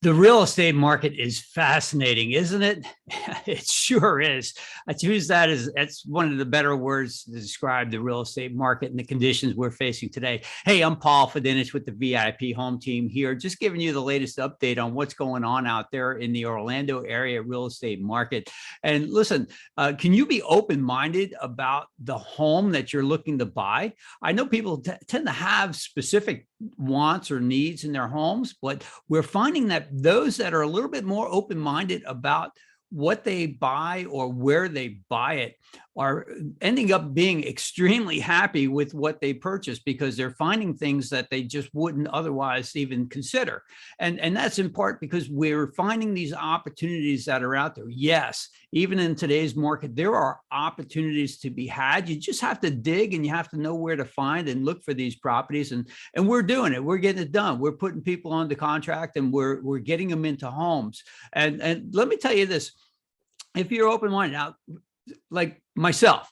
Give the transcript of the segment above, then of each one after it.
The real estate market is fascinating, isn't it? It sure is. I choose that as that's one of the better words to describe the real estate market and the conditions we're facing today. Hey, I'm Paul Fidinich with the VIP Home Team here, just giving you the latest update on what's going on out there in the Orlando area real estate market. And listen, can you be open-minded about the home that you're looking to buy? I know people tend to have specific wants or needs in their homes, but we're finding that those that are a little bit more open-minded about what they buy or where they buy it are ending up being extremely happy with what they purchase because they're finding things that they just wouldn't otherwise even consider. And that's in part because we're finding these opportunities that are out there. Yes, even in today's market, there are opportunities to be had. You just have to dig and you have to know where to find and look for these properties. And we're doing it. We're getting it done. We're putting people under contract and we're getting them into homes. And let me tell you this, if you're open-minded now, like myself,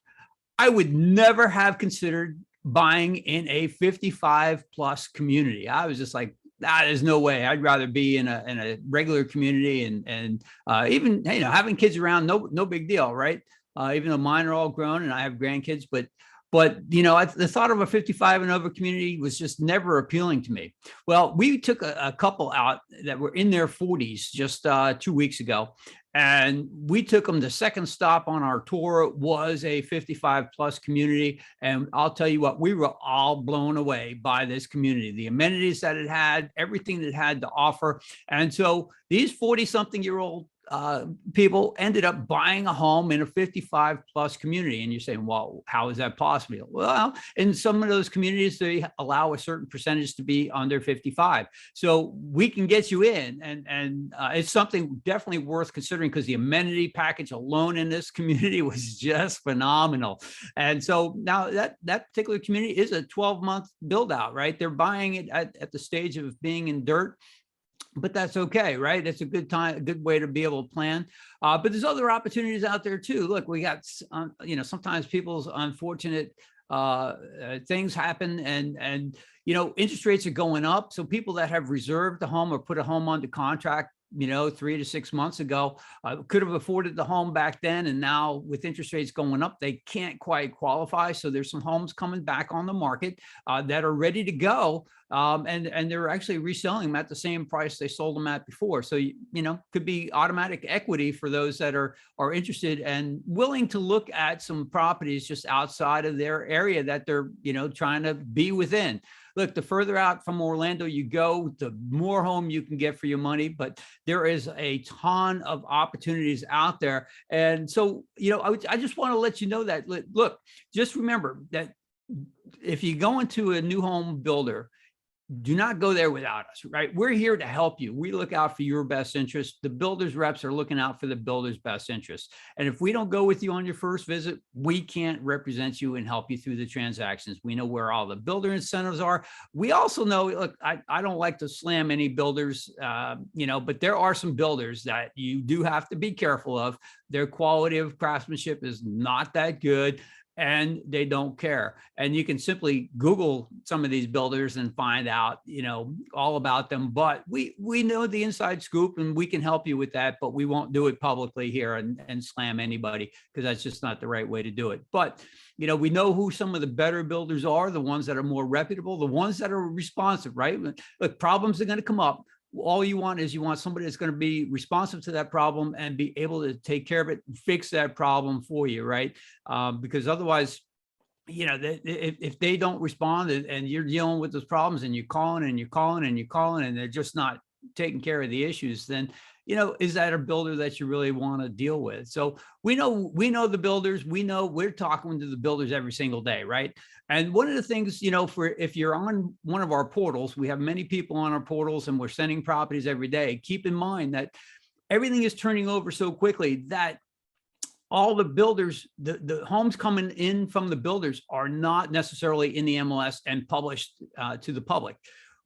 I would never have considered buying in a 55 plus community. I was just like, there's no way. I'd rather be in a regular community and even, having kids around, no big deal, right? Even though mine are all grown and I have grandkids, but the thought of a 55 and over community was just never appealing to me. Well, we took a couple out that were in their 40s just 2 weeks ago. And we took them. The second stop on our tour was a 55 plus community. And I'll tell you what, we were all blown away by this community, the amenities that it had, everything that it had to offer. And so these 40-something-year-old people ended up buying a home in a 55 plus community. And you're saying, well, how is that possible? Well, in some of those communities, they allow a certain percentage to be under 55. So we can get you in. And it's something definitely worth considering because the amenity package alone in this community was just phenomenal. And so now that particular community is a 12-month build out, right? They're buying it at the stage of being in dirt. But that's okay, right? It's a good time, a good way to be able to plan. But there's other opportunities out there too. Look, we got, sometimes people's unfortunate things happen and interest rates are going up. So people that have reserved the home or put a home under contract 3 to 6 months ago, could have afforded the home back then. And now with interest rates going up, they can't quite qualify. So there's some homes coming back on the market that are ready to go. And they're actually reselling them at the same price they sold them at before. So, could be automatic equity for those that are interested and willing to look at some properties just outside of their area that they're, trying to be within. Look, the further out from Orlando you go, the more home you can get for your money, but there is a ton of opportunities out there. And so, I just want to let you know that, look, just remember that if you go into a new home builder, do not go there without us, right? We're here to help you. We look out for your best interest. The builder's reps are looking out for the builder's best interest. And if we don't go with you on your first visit, we can't represent you and help you through the transactions. We know where all the builder incentives are. We also know, look, I don't like to slam any builders, but there are some builders that you do have to be careful of. Their quality of craftsmanship is not that good. And they don't care. And you can simply Google some of these builders and find out, all about them. But we know the inside scoop and we can help you with that, but we won't do it publicly here and slam anybody because that's just not the right way to do it. But, we know who some of the better builders are, the ones that are more reputable, the ones that are responsive, right? Look, problems are going to come up. All you want somebody that's going to be responsive to that problem and be able to take care of it and fix that problem for you, right? Because otherwise, if they don't respond and you're dealing with those problems and you're calling and you're calling and you're calling and they're just not taking care of the issues, then is that a builder that you really want to deal with? So we know the builders, we're talking to the builders every single day, right? And one of the things, for if you're on one of our portals, we have many people on our portals and we're sending properties every day. Keep in mind that everything is turning over so quickly that all the builders, the homes coming in from the builders are not necessarily in the MLS and published to the public.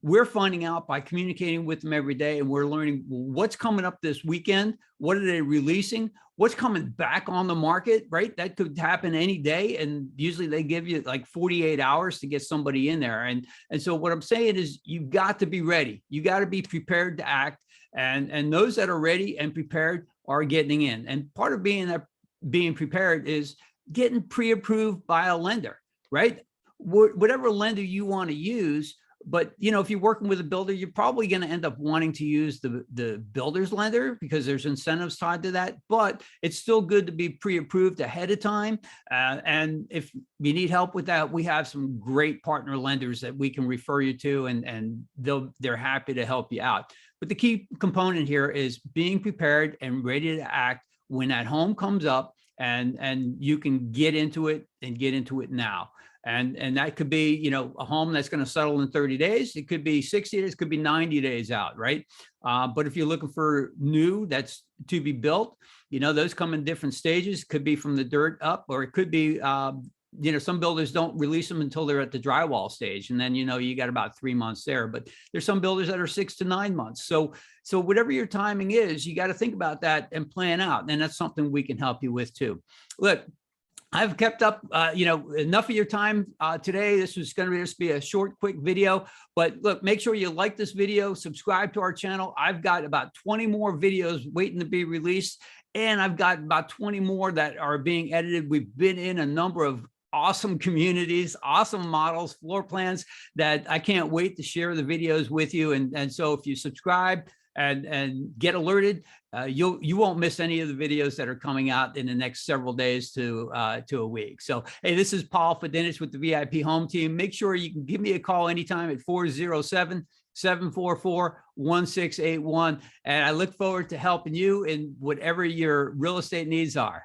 we're finding out by communicating with them every day, and we're learning what's coming up this weekend. What are they releasing? What's coming back on the market, right? That could happen any day. And usually they give you like 48 hours to get somebody in there. And so what I'm saying is you've got to be ready. You got to be prepared to act. And those that are ready and prepared are getting in. And part of being prepared is getting pre-approved by a lender, right? Whatever lender you want to use. But, you know, if you're working with a builder, you're probably going to end up wanting to use the builder's lender because there's incentives tied to that. But it's still good to be pre-approved ahead of time. And if you need help with that, we have some great partner lenders that we can refer you to, and they're happy to help you out. But the key component here is being prepared and ready to act when that home comes up, and you can get into it now. And that could be, you know, a home that's going to settle in 30 days. It could be 60 days, it could be 90 days out, right? But if you're looking for new that's to be built, you know, those come in different stages. Could be from the dirt up, or it could be, you know, some builders don't release them until they're at the drywall stage. And then, you know, you got about 3 months there, but there's some builders that are 6 to 9 months. So whatever your timing is, you got to think about that and plan out. And that's something we can help you with too. Look, I've kept up, you know, enough of your time today. This was going to just be a short, quick video. But look, make sure you like this video, subscribe to our channel. I've got about 20 more videos waiting to be released, and I've got about 20 more that are being edited. We've been in a number of awesome communities, awesome models, floor plans that I can't wait to share the videos with you. And so if you subscribe and get alerted, you won't miss any of the videos that are coming out in the next several days to a week. So, hey, this is Paul Fedinich with the VIP Home Team. Make sure you can give me a call anytime at 407-744-1681. And I look forward to helping you in whatever your real estate needs are.